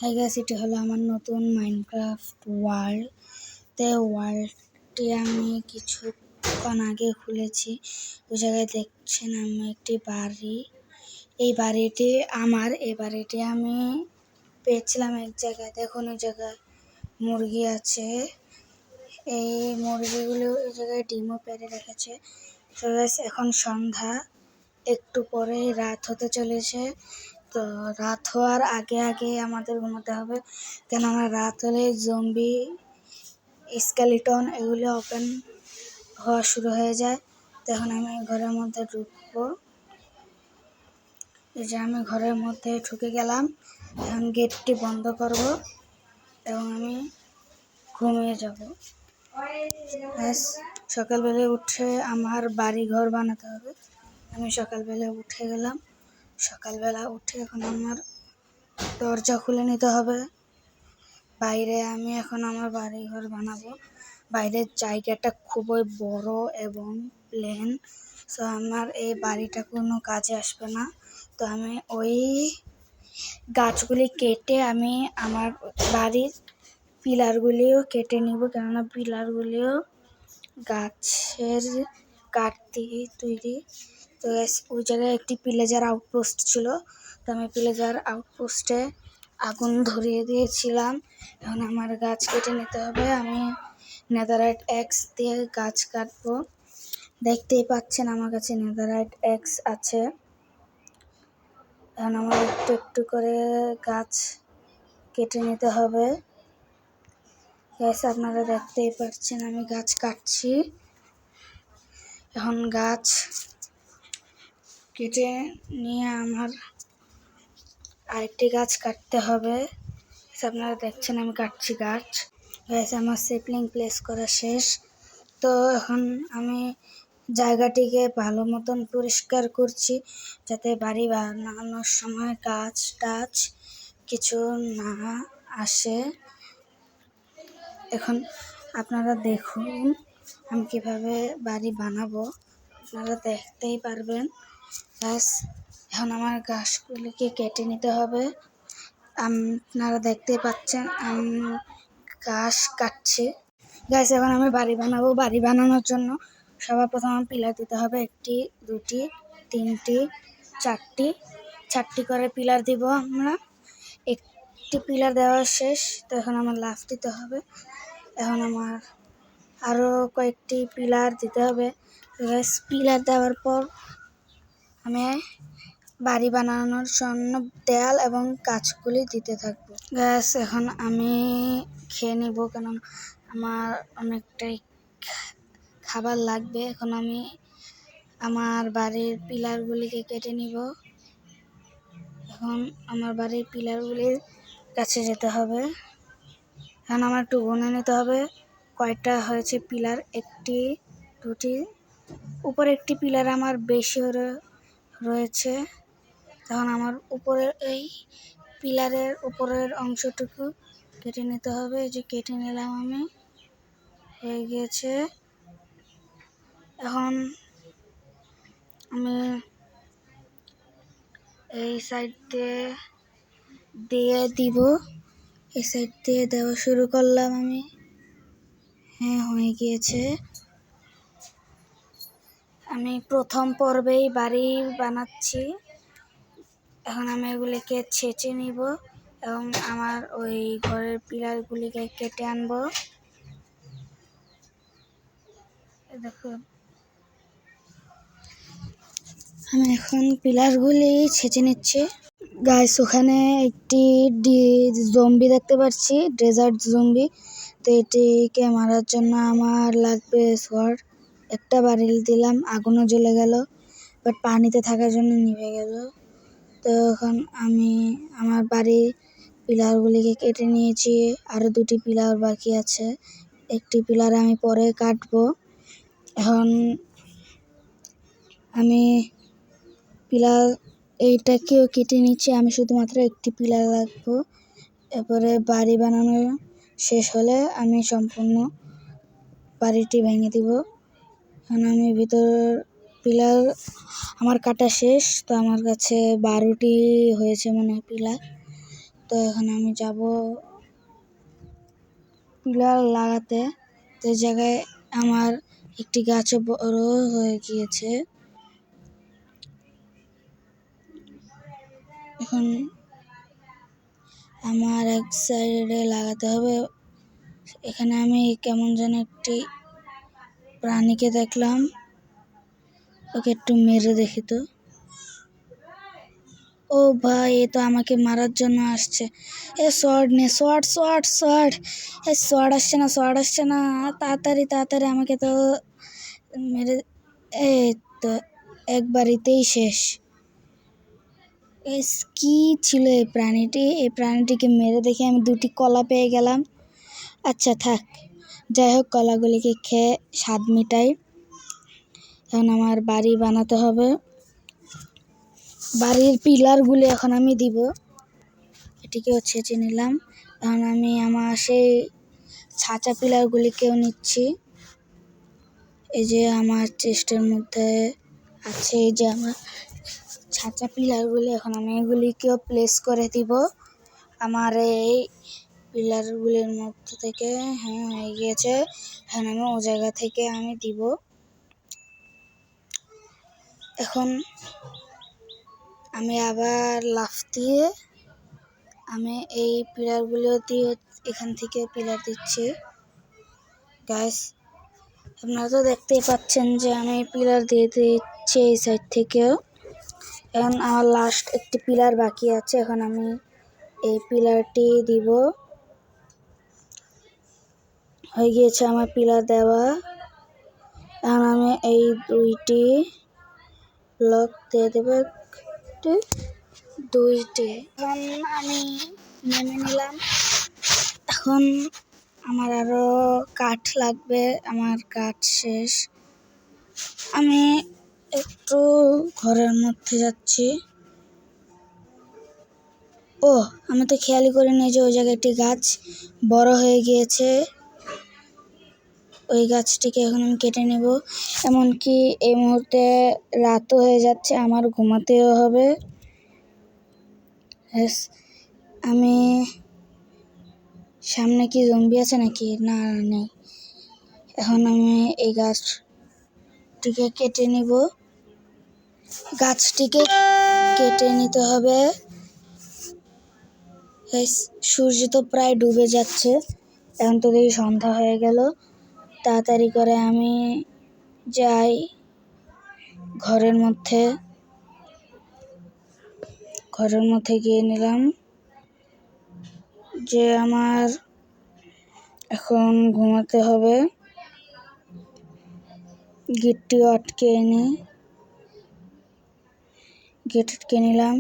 Hi guys, এটি হলো আমার নতুন মাইনক্রাফট ওয়ার্ল্ড। ওয়ার্ল্ডটি আমি কিছুক্ষণ আগে খুলেছি। ওই জায়গায় দেখছেন আমি একটি বাড়ি। এই বাড়িটি আমার। এই বাড়িটি আমি পেয়েছিলাম এক জায়গায়। দেখুন ওই জায়গায় মুরগি আছে। এই মুরগিগুলো এই জায়গায় ডিমও পেড়ে রেখেছে। তো গাইস, এখন সন্ধ্যা, একটু পরেই রাত হতে চলেছে। তো রাত হওয়ার আগে আগে আমাদের ঘুমোতে হবে, কেননা রাত হলে জম্বি, স্কেলিটন এগুলো ওপেন হওয়া শুরু হয়ে যায়। তো এখন আমি ঘরের মধ্যে ঢুকবো। এই যে আমি ঘরের মধ্যে ঢুকে গেলাম। এখন গেটটি বন্ধ করব এবং আমি ঘুমিয়ে যাব। সকালবেলা উঠে আমার বাড়ি ঘর বানাতে হবে। আমি সকালবেলা উঠে গেলাম। সকালবেলা উঠে এখন আমার দরজা খুলে নিতে হবে। বাইরে আমি এখন আমার বাড়ি ঘর বানাবো। বাইরের জায়গাটা খুবই বড় এবং প্লেন। সো আমার এই বাড়িটা কোনো কাজে আসবে না। তো আমি ওই গাছগুলি কেটে আমি আমার বাড়ির পিলারগুলিও কেটে নিব, কেননা পিলারগুলিও গাছের কাঠ দিয়ে তৈরি। তো ওই জায়গায় একটি ভিলেজার আউটপোস্ট ছিল। তো আমি ভিলেজার আউটপোস্টে আগুন ধরিয়ে দিয়েছিলাম। এখন আমার গাছ কেটে নিতে হবে। আমি নেদারাইট এক্স দিয়ে গাছ কাটবো। দেখতেই পাচ্ছেন আমার কাছে নেদারাইট এক্স আছে। এখন আমার একটু একটু করে গাছ কেটে নিতে হবে। আপনারা দেখতেই পাচ্ছেন আমি গাছ কাটছি। এখন গাছ কেটে নিয়ে আমার আরেকটি গাছ কাটতে হবে। আপনারা দেখছেন আমি কাটছি গাছ। আমার সেপলিং প্লেস করা শেষ। তো এখন আমি জায়গাটিকে ভালো মতন পরিষ্কার করছি, যাতে বাড়ি বানানোর সময় গাছ টাছ কিছু না আসে। এখন আপনারা দেখুন আমি কিভাবে বাড়ি বানাবো, আপনারা দেখতেই পারবেন। এখন আমার গাছগুলিকে কেটে নিতে হবে। আপনারা দেখতেই পাচ্ছেন আমি ঘাস কাটছি। এখন আমি বাড়ি বানাবো। বাড়ি বানানোর জন্য সবার প্রথম পিলার দিতে হবে। 1টি 2টি 3টি 4টি করে পিলার দিব আমরা। একটি পিলার দেওয়া শেষ। তো এখন আমার লাফ দিতে হবে। এখন আমার আরও কয়েকটি পিলার দিতে হবে। পিলার দেওয়ার পর আমি বাড়ি বানানোর জন্য দেয়াল এবং গাছগুলি দিতে থাকবো। এখন আমি খেয়ে নিব, কারণ আমার অনেকটাই খাবার লাগবে। এখন আমি আমার বাড়ির পিলারগুলিকে কেটে নিব। এখন আমার বাড়ির পিলারগুলির কাছে যেতে হবে। এখন আমার একটু গুনে নিতে হবে কয়টা হয়েছে পিলার। 1টি 2টি, উপরে একটি পিলার আমার বেশি রয়েছে। তখন আমার উপরের এই পিলারের উপরের অংশটুকু কেটে নিতে হবে। এই যে কেটে নিলাম আমি, হয়ে গিয়েছে। এখন আমি এই সাইড দিয়ে দিব। এই সাইড দিয়ে দেওয়া শুরু করলাম আমি। হ্যাঁ, হয়ে গিয়েছে। আমি প্রথম পর্বেই বাড়ি বানাচ্ছি। এখন আমি এগুলিকে ছেঁচে নিব এবং আমার ওই ঘরের পিলারগুলিকে কেটে আনবো। দেখুন আমি এখন পিলারগুলি ছেঁচে নিচ্ছি। ওখানে একটি জম্বি দেখতে পাচ্ছি, ডেজার্ট জম্বি। তো এটিকে মারার জন্য আমার লাগবে সোয়ার্ড। একটা বারিল দিলাম, আগুনও জ্বলে গেল, বাট পানিতে থাকার জন্য নিভে গেল। তো এখন আমি আমার বাড়ির পিলারগুলিকে কেটে নিয়েছি। আরও 2টি পিলার বাকি আছে। একটি পিলার আমি পরে কাটবো। এখন আমি পিলার এইটাকেও কেটে নিচ্ছি। আমি শুধুমাত্র একটি পিলার রাখবো। এরপরে বাড়ি বানানো শেষ হলে আমি সম্পূর্ণ বাড়িটি ভেঙে দিব। এখন আমি ভিতর পিলার আমার কাটা শেষ। তো আমার কাছে 12টি হয়েছে মনে হয় পিলার। তো এখন আমি যাব পিলার লাগাতে। তো এই জায়গায় আমার একটি গাছও বড় হয়ে গিয়েছে। এখন আমার এক সাইডে লাগাতে হবে। এখানে আমি কেমন যেন একটি প্রাণীকে দেখলাম, ওকে একটু মেরে দেখি তো। ও ভাই, এ তো আমাকে মারার জন্য আসছে। এ শর্ট নে, short short short. A short আসছে না, শর্ট আসছে না, তাড়াতাড়ি তাড়াতাড়ি আমাকে তো মেরে, এই তো একবারিতেই শেষ। কি ছিল এই প্রাণীটি? এই প্রাণীটিকে মেরে দেখে আমি 2টি কলা পেয়ে গেলাম। আচ্ছা থাক, যাই হোক, কলাগুলিকে খেয়ে স্বাদ মিটাই। এখন আমার বাড়ি বানাতে হবে। বাড়ির পিলারগুলি এখন আমি দিব। এটিকেও ছেঁচে নিলাম। এখন আমি আমার সেই ছাঁচা পিলারগুলিকেও নিচ্ছি। এই যে আমার চেস্টের মধ্যে আছে, এই যে আমার ছাঁচা পিলারগুলি। এখন আমি এগুলিকেও প্লেস করে দিব আমার এই পিলারগুলির মধ্যে থেকে। হ্যাঁ, হয়ে গিয়েছে। এখন আমি ও জায়গা থেকে আমি দিব। এখন আমি আবার লাফ দিয়ে আমি এই পিলারগুলো দিয়ে এখান থেকে পিলার দিচ্ছি। গাইস, আপনারা তো দেখতেই পাচ্ছেন যে আমি পিলার দিয়ে দিচ্ছি এই সাইড থেকেও। এখন আমার লাস্ট একটি পিলার বাকি আছে। এখন আমি এই পিলারটি দিব। হয়ে গিয়েছে আমার পিলার দেওয়া। এখন আমি এই 2টি ব্লক দিয়ে দেবো, 2টি। এখন আমি নেমে নিলাম। এখন আমার আরো কাঠ লাগবে, আমার কাঠ শেষ। আমি একটু ঘরের মধ্যে যাচ্ছি। ও, আমি তো খেয়ালই করিনি যে ওই জায়গায় একটি গাছ বড় হয়ে গিয়েছে। ওই গাছটিকে এখন আমি কেটে নেব। এমনকি এই মুহূর্তে রাতও হয়ে যাচ্ছে, আমার ঘুমাতেও হবে। আমি সামনে কি জম্বি আছে নাকি? না, নেই। এখন আমি এই গাছটিকে কেটে নিব। গাছটিকে কেটে নিতে হবে। সূর্য তো প্রায় ডুবে যাচ্ছে। এখন তো দেখি সন্ধ্যা হয়ে গেল। তাড়াতাড়ি করে আমি যাই ঘরের মধ্যে গিয়ে নিলাম যে আমার এখন ঘুমাতে হবে। গেটটিও আটকে নিলাম।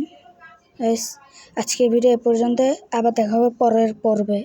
আজকের ভিডিও এ পর্যন্ত। আবার দেখা হবে পরের পর্বে।